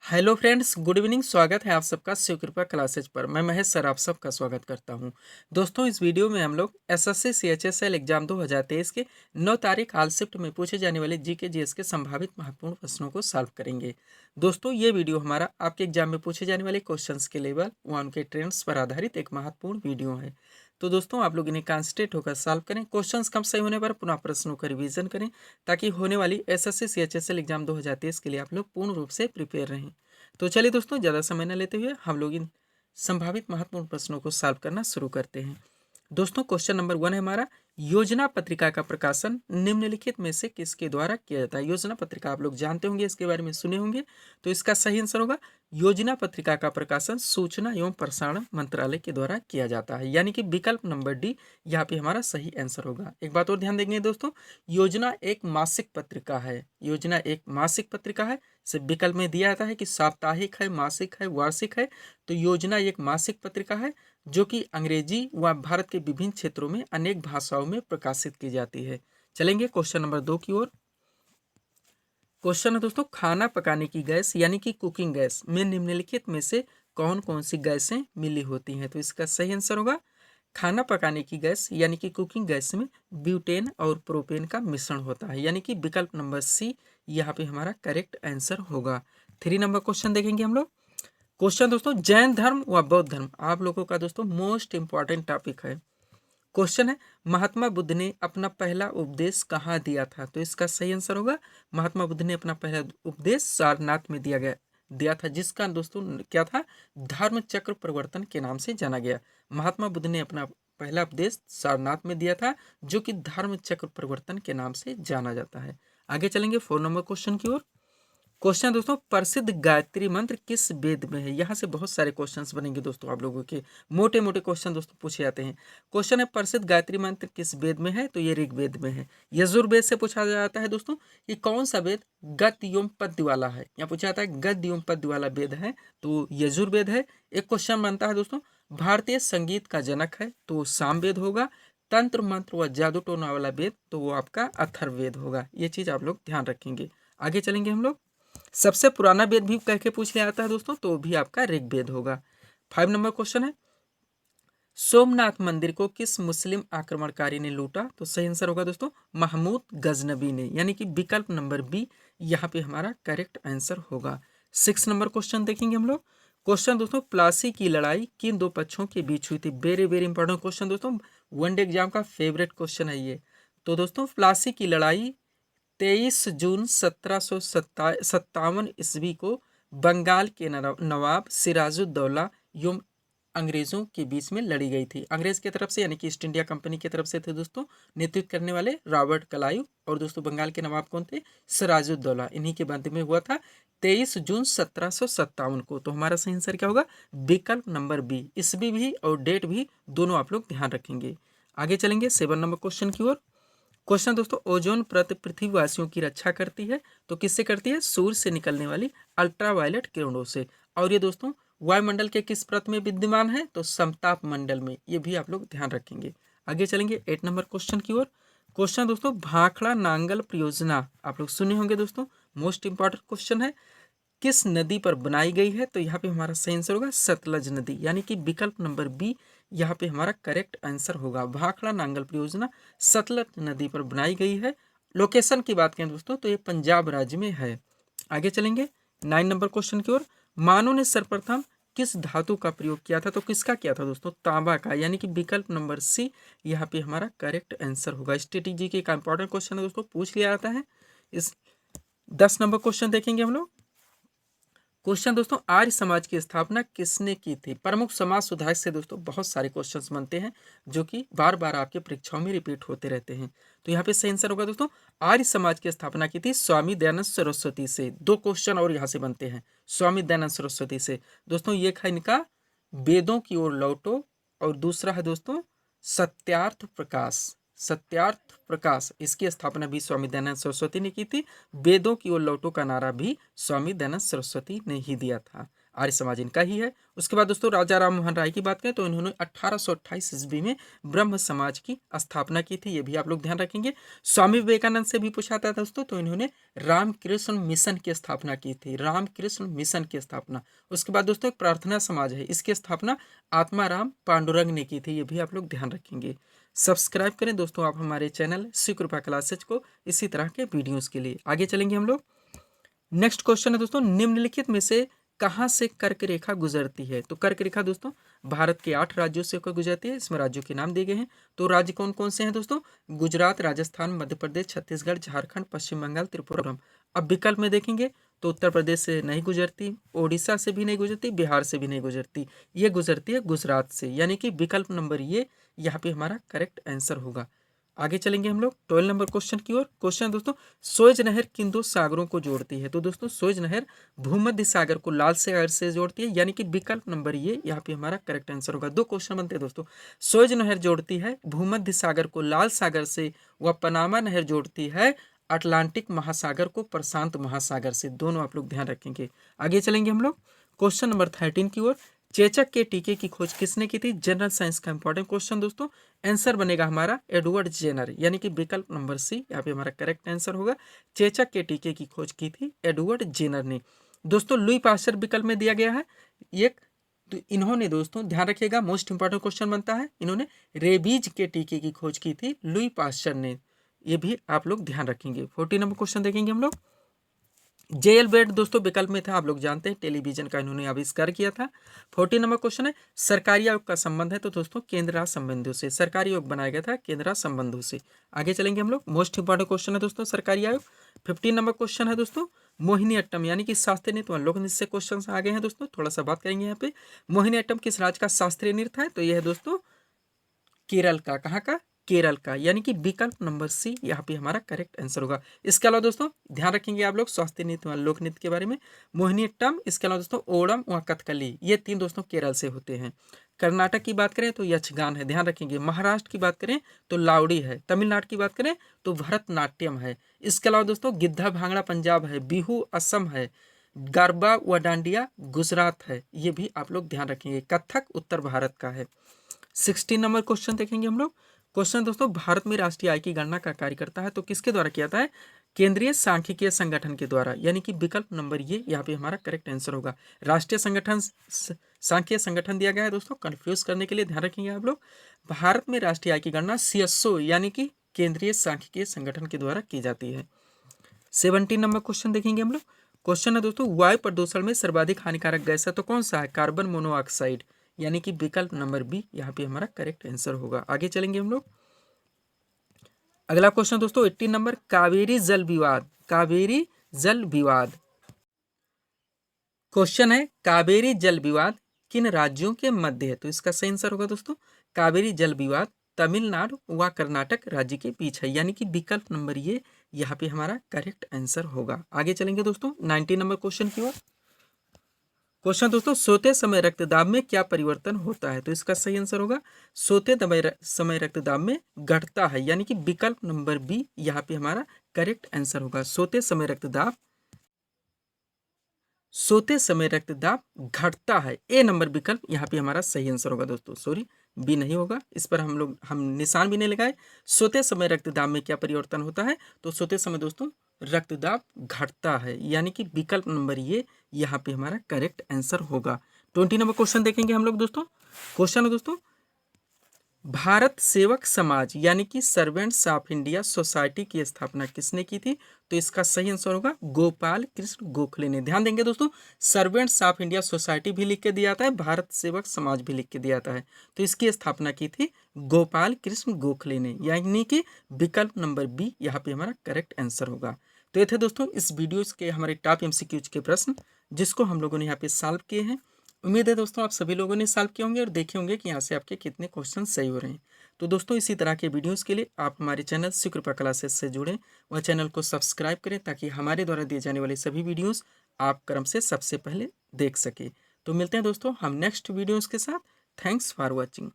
Hello friends, good evening. स्वागत है आप सबका शिव कृपा क्लासेज पर। मैं महेश सर आप सबका स्वागत करता हूं। दोस्तों, इस वीडियो में हम लोग एसएससी सीएचएसएल एग्जाम 2023 के 9 तारीख हाल शिफ्ट में पूछे जाने वाले जीके जीएस के संभावित महत्वपूर्ण प्रश्नों को सॉल्व करेंगे। दोस्तों, ये वीडियो हमारा आपके एग्जाम में पूछे जाने वाले क्वेश्चंस के लेवल व उनके ट्रेंड्स पर आधारित एक महत्वपूर्ण वीडियो है। तो दोस्तों, आप लोग इन्हें कॉन्सेंट्रेट होकर सॉल्व करें। क्वेश्चंस कम सही होने पर पुनः प्रश्नों का रिवीजन करें, ताकि होने वाली एसएससी सीएचएसएल एग्जाम 2023 के लिए आप लोग पूर्ण रूप से प्रिपेयर रहें। तो चलिए दोस्तों, ज़्यादा समय न लेते हुए हम लोग इन संभावित महत्वपूर्ण प्रश्नों को सॉल्व करना शुरू करते हैं। दोस्तों, क्वेश्चन नंबर 1 है हमारा, योजना पत्रिका का प्रकाशन निम्नलिखित में से किसके द्वारा किया जाता है। योजना पत्रिका आप लोग जानते होंगे, इसके बारे में सुने होंगे। तो इसका सही आंसर होगा, योजना पत्रिका का प्रकाशन सूचना एवं प्रसारण मंत्रालय के द्वारा किया जाता है, यानी कि विकल्प नंबर डी यहाँ पे हमारा सही आंसर होगा। एक बात और ध्यान देंगे दोस्तों, योजना एक मासिक पत्रिका है। योजना एक मासिक पत्रिका है। से विकल्प में दिया जाता है कि साप्ताहिक है, मासिक है, वार्षिक है। तो योजना एक मासिक पत्रिका है, जो कि अंग्रेजी व भारत के विभिन्न क्षेत्रों में अनेक भाषाओं में प्रकाशित की जाती है। चलेंगे क्वेश्चन नंबर 2 की ओर। क्वेश्चन है दोस्तों, खाना पकाने की गैस यानी कि कुकिंग गैस में निम्नलिखित में से कौन कौन सी गैसें मिली होती हैं। तो इसका सही आंसर होगा, खाना पकाने की गैस यानी कि कुकिंग गैस में ब्यूटेन और प्रोपेन का मिश्रण होता है, यानी कि विकल्प नंबर सी यहाँ पे हमारा करेक्ट आंसर होगा। 3 नंबर क्वेश्चन देखेंगे हम लोग। क्वेश्चन दोस्तों, जैन धर्म व बौद्ध धर्म आप लोगों का दोस्तों मोस्ट इंपॉर्टेंट टॉपिक है। क्वेश्चन है, महात्मा बुद्ध ने अपना पहला उपदेश कहाँ दिया था। तो इसका सही आंसर होगा, महात्मा बुद्ध ने अपना पहला उपदेश सारनाथ में दिया था, जिसका दोस्तों क्या था, धर्म चक्र प्रवर्तन के नाम से जाना गया। महात्मा बुद्ध ने अपना पहला उपदेश सारनाथ में दिया था, जो कि धर्म चक्र प्रवर्तन के नाम से जाना जाता है। आगे चलेंगे 4 नंबर क्वेश्चन की ओर। क्वेश्चन दोस्तों, प्रसिद्ध गायत्री मंत्र किस वेद में है। यहाँ से बहुत सारे क्वेश्चंस बनेंगे दोस्तों, आप लोगों के मोटे मोटे क्वेश्चन दोस्तों पूछे जाते हैं। क्वेश्चन है, प्रसिद्ध गायत्री मंत्र किस वेद में है। तो ये ऋग्वेद में है। यजुर्वेद से पूछा जाता है दोस्तों कि कौन सा वेद गद्य एवं पद्य वाला है। यहाँ पूछा जाता है गद्य एवं पद्य वाला वेद है, तो यजुर्वेद है। एक क्वेश्चन बनता है दोस्तों, भारतीय संगीत का जनक है, तो सामवेद होगा। तंत्र मंत्र व जादू टोना वाला वेद, तो वो आपका अथर्ववेद होगा। ये चीज आप लोग ध्यान रखेंगे। आगे चलेंगे हम लोग। सबसे पुराना वेद भी कह के पूछ लिया जाता है दोस्तों, तो भी आपका ऋग्वेद होगा। 5 नंबर क्वेश्चन है, सोमनाथ मंदिर को किस मुस्लिम आक्रमणकारी ने लूटा। तो सही आंसर होगा दोस्तों, महमूद गजनबी ने, यानी कि विकल्प नंबर बी यहाँ पे हमारा करेक्ट आंसर होगा। 6 नंबर क्वेश्चन देखेंगे हम लोग। क्वेश्चन दोस्तों, प्लासी की लड़ाई किन दो पक्षों के बीच हुई थी। वेरी वेरी इंपॉर्टेंट क्वेश्चन दोस्तों, वनडे एग्जाम का फेवरेट क्वेश्चन है ये। तो दोस्तों, प्लासी की लड़ाई 23 जून 1757 ईस्वी को बंगाल के नवाब सिराजुद्दौला एवं अंग्रेजों के बीच में लड़ी गई थी। अंग्रेज की तरफ से, यानी कि ईस्ट इंडिया कंपनी की तरफ से थे दोस्तों, नेतृत्व करने वाले रॉबर्ट क्लाइव, और दोस्तों बंगाल के नवाब कौन थे, सिराजुद्दौला। इन्हीं के मध्य में हुआ था 23 जून 1757 को। तो हमारा सही आंसर क्या होगा, विकल्प नंबर बी। ईस्वी भी और डेट भी दोनों आप लोग ध्यान रखेंगे। आगे चलेंगे 7 नंबर क्वेश्चन की ओर। क्वेश्चन दोस्तों, ओजोन परत पृथ्वीवासियों की रक्षा करती है, तो किससे करती है, सूर्य से निकलने वाली अल्ट्रावायलेट किरणों से। और ये दोस्तों वायुमंडल के किस परत में विद्यमान है, तो समताप मंडल में। ये भी आप लोग ध्यान रखेंगे। आगे चलेंगे 8 नंबर क्वेश्चन की ओर। क्वेश्चन दोस्तों, भाखड़ा नांगल परियोजना आप लोग सुने होंगे दोस्तों, मोस्ट इंपॉर्टेंट क्वेश्चन है, किस नदी पर बनाई गई है। तो यहाँ पे हमारा सही आंसर होगा सतलज नदी, यानी कि विकल्प नंबर बी यहाँ पे हमारा करेक्ट आंसर होगा। भाखड़ा नांगल परियोजना सतलज नदी पर बनाई गई है। लोकेशन की बात करें दोस्तों, तो ये पंजाब राज्य में है। आगे चलेंगे 9 नंबर क्वेश्चन की ओर। मानव ने सर्वप्रथम किस धातु का प्रयोग किया था। तो किसका किया था दोस्तों, तांबा का, यानी कि विकल्प नंबर सी यहाँ पे हमारा करेक्ट आंसर होगा। स्ट्रेटेजी के का इंपॉर्टेंट क्वेश्चन है दोस्तों, पूछ लिया जाता है। इस 10 नंबर क्वेश्चन देखेंगे हम लोग। क्वेश्चन दोस्तों, आर्य समाज की स्थापना किसने की थी। प्रमुख समाज सुधारक से दोस्तों बहुत सारे क्वेश्चंस बनते हैं, जो कि बार बार आपके परीक्षाओं में रिपीट होते रहते हैं। तो यहाँ पे सही आंसर होगा दोस्तों, आर्य समाज की स्थापना की थी स्वामी दयानंद सरस्वती से। 2 क्वेश्चन और यहाँ से बनते हैं स्वामी दयानंद सरस्वती से। दोस्तों ये है इनका वेदों की ओर लौटो, और दूसरा है दोस्तों सत्यार्थ प्रकाश। सत्यार्थ प्रकाश, इसकी स्थापना भी स्वामी दयानंद सरस्वती ने की थी। वेदों की ओर लौटो का नारा भी स्वामी दयानंद सरस्वती ने ही दिया था। आर्य समाज इनका ही है। उसके बाद दोस्तों राजा राम मोहन राय की बात करें तो इन्होंने 1828 ईस्वी में ब्रह्म समाज की स्थापना की थी, ये भी आप लोग ध्यान रखेंगे। स्वामी विवेकानंद से भी पूछा था दोस्तों, तो इन्होंने रामकृष्ण मिशन की स्थापना की थी, रामकृष्ण मिशन की स्थापना। उसके बाद दोस्तों एक प्रार्थना समाज है, इसकी स्थापना आत्माराम पांडुरंग ने की थी, ये भी आप लोग ध्यान रखेंगे। सब्सक्राइब करें दोस्तों आप हमारे चैनल श्री कृपा क्लासेज को इसी तरह के वीडियोस के लिए। आगे चलेंगे हम लोग। नेक्स्ट क्वेश्चन है दोस्तों, निम्नलिखित में से कहाँ से कर्क रेखा गुजरती है? तो कर्क रेखा दोस्तों भारत के 8 राज्यों से होकर गुजरती है, इसमें राज्यों के नाम दिए गए हैं। तो राज्य कौन कौन से हैं दोस्तों? गुजरात, राजस्थान, मध्य प्रदेश, छत्तीसगढ़, झारखंड, पश्चिम बंगाल, त्रिपुरा। अब विकल्प में देखेंगे तो उत्तर प्रदेश से नहीं गुजरती, ओडिशा से भी नहीं गुजरती, बिहार से भी नहीं गुजरती, ये गुजरती है गुजरात से, यानी कि विकल्प नंबर ये यहाँ पे हमारा करेक्ट आंसर होगा। आगे चलेंगे हम लोग 12 नंबर क्वेश्चन की ओर। क्वेश्चन दोस्तों, सोएज नहर किन दो सागरों को जोड़ती है? तो दोस्तों सोएज नहर भूमध्य सागर को लाल सागर से जोड़ती है, यानी कि विकल्प नंबर ये यहाँ पे हमारा करेक्ट आंसर होगा। दो क्वेश्चन बनते हैं दोस्तों, सोएज नहर जोड़ती है भूमध्य सागर को लाल सागर से, व पनामा नहर जोड़ती है अटलांटिक महासागर को प्रशांत महासागर से। दोनों आप लोग ध्यान रखेंगे। आगे चलेंगे हम लोग क्वेश्चन नंबर 13 की ओर। चेचक के टीके की खोज किसने की थी? जनरल साइंस का इंपॉर्टेंट क्वेश्चन दोस्तों। आंसर बनेगा हमारा एडवर्ड जेनर, यानी कि विकल्प नंबर सी यहाँ पे हमारा करेक्ट आंसर होगा। चेचक के टीके की खोज की थी एडवर्ड जेनर ने। दोस्तों लुई पास्चर विकल्प में दिया गया है एक, तो इन्होंने दोस्तों ध्यान रखिएगा मोस्ट इंपॉर्टेंट क्वेश्चन बनता है, इन्होंने रेबीज के टीके की खोज की थी लुई पास्चर ने, ये भी आप लोग ध्यान रखेंगे। 14 नंबर क्वेश्चन देखेंगे हम लोग। जेएल बेड दोस्तों विकल्प में था, आप लोग जानते हैं टेलीविजन का इन्होंने आविष्कार किया था। 14 नंबर क्वेश्चन है सरकारी आयोग का संबंध है? तो दोस्तों केंद्र राज्य संबंधों से, सरकारी आयोग बनाया गया था केंद्र राज्य संबंधों से। आगे चलेंगे हम लोग, मोस्ट इंपॉर्टेंट क्वेश्चन है दोस्तों सरकारी आयोग। 15 नंबर क्वेश्चन है दोस्तों, मोहिनी अट्टम यानी कि शास्त्रीय नृत्य, लोक नृत्य से क्वेश्चन आ गए हैं दोस्तों, थोड़ा सा बात करेंगे यहाँ पे। मोहिनी अट्टम किस राज्य का शास्त्रीय नृत्य है? तो यह है दोस्तों केरल का। कहाँ का? केरल का, यानी कि विकल्प नंबर सी यहाँ पे हमारा करेक्ट आंसर होगा। इसके अलावा दोस्तों ध्यान रखेंगे आप लोग शास्त्रीय नृत्य लोक नृत्य के बारे में, मोहिनीअट्टम, इसके अलावा दोस्तों ओणम व कथकली, ये तीन दोस्तों केरल से होते हैं। कर्नाटक की बात करें तो यक्षगान है, ध्यान रखेंगे। महाराष्ट्र की बात करें तो लावड़ी है, तमिलनाडु की बात करें तो भरतनाट्यम है। इसके अलावा दोस्तों गिद्धा भांगड़ा पंजाब है, बिहू असम है, गरबा व डांडिया गुजरात है, ये भी आप लोग ध्यान रखेंगे। कथक उत्तर भारत का है। 16 नंबर क्वेश्चन देखेंगे हम लोग। क्वेश्चन दोस्तों, भारत में राष्ट्रीय आय की गणना का कार्य करता है तो किसके द्वारा किया जाता है? केंद्रीय सांख्यिकीय संगठन के द्वारा, यानी कि विकल्प नंबर ये यहाँ पे हमारा करेक्ट आंसर होगा। राष्ट्रीय संगठन सांख्यिकीय संगठन दिया गया है दोस्तों, कंफ्यूज करने के लिए ध्यान रखेंगे आप लोग। भारत में राष्ट्रीय आय की गणना सीएसओ यानी कि केंद्रीय सांख्यिकीय संगठन के द्वारा की जाती है। 17 नंबर क्वेश्चन देखेंगे हम लोग। क्वेश्चन है दोस्तों, वायु प्रदूषण में सर्वाधिक हानिकारक गैस है तो कौन सा है? कार्बन मोनोऑक्साइड, यानी कि विकल्प नंबर बी यहाँ पे हमारा करेक्ट आंसर होगा। आगे चलेंगे हम लोग। अगला क्वेश्चन दोस्तों 18 नंबर, कावेरी जल विवाद, कावेरी जल विवाद। क्वेश्चन है कावेरी जल विवाद किन राज्यों के मध्य है? तो इसका सही आंसर होगा दोस्तों कावेरी जल विवाद तमिलनाडु व कर्नाटक राज्य के बीच है, यानी कि विकल्प नंबर ये यहाँ पे हमारा करेक्ट आंसर होगा। आगे चलेंगे दोस्तों 19 नंबर क्वेश्चन की ओर। क्वेश्चन दोस्तों, सोते समय रक्तदाब में क्या परिवर्तन होता है? तो इसका सही आंसर होगा सोते समय रक्तदाब में घटता है, यानी कि विकल्प नंबर बी यहाँ पे हमारा करेक्ट आंसर होगा। सोते समय रक्तदाब घटता है, ए नंबर विकल्प यहाँ पे हमारा सही आंसर होगा दोस्तों। सॉरी, बी नहीं होगा, इस पर हम निशान भी नहीं लगाए। सोते समय रक्तदाब में क्या परिवर्तन होता है? तो सोते समय दोस्तों रक्तदाब घटता है, यानी कि विकल्प नंबर ये यहाँ पे हमारा करेक्ट आंसर होगा। 20 नंबर क्वेश्चन देखेंगे हम लोग दोस्तों। क्वेश्चन है दोस्तों, भारत सेवक समाज यानी कि सर्वेंट्स ऑफ इंडिया सोसाइटी की स्थापना किसने की थी? तो इसका सही आंसर होगा गोपाल कृष्ण गोखले ने। ध्यान देंगे दोस्तों, सर्वेंट्स ऑफ इंडिया सोसाइटी भी लिख के दिया जाता है, भारत सेवक समाज भी लिख के दिया जाता है, तो इसकी स्थापना की थी गोपाल कृष्ण गोखले ने, यानी कि विकल्प नंबर बी यहाँ पे हमारा करेक्ट आंसर होगा। तो ये थे दोस्तों इस वीडियो के हमारे टॉप एमसीक्यूज के प्रश्न, जिसको हम लोगों ने यहाँ पे सॉल्व किए हैं। उम्मीद है दोस्तों आप सभी लोगों ने सॉल्व किए होंगे और देखे होंगे कि यहाँ से आपके कितने क्वेश्चन सही हो रहे हैं। तो दोस्तों इसी तरह के वीडियोस के लिए आप हमारे चैनल श्री कृपा क्लासेस से जुड़ें व चैनल को सब्सक्राइब करें, ताकि हमारे द्वारा दिए जाने वाले सभी वीडियोस आप क्रम से सबसे पहले देख सकें। तो मिलते हैं दोस्तों हम नेक्स्ट वीडियोस के साथ। Thanks for watching.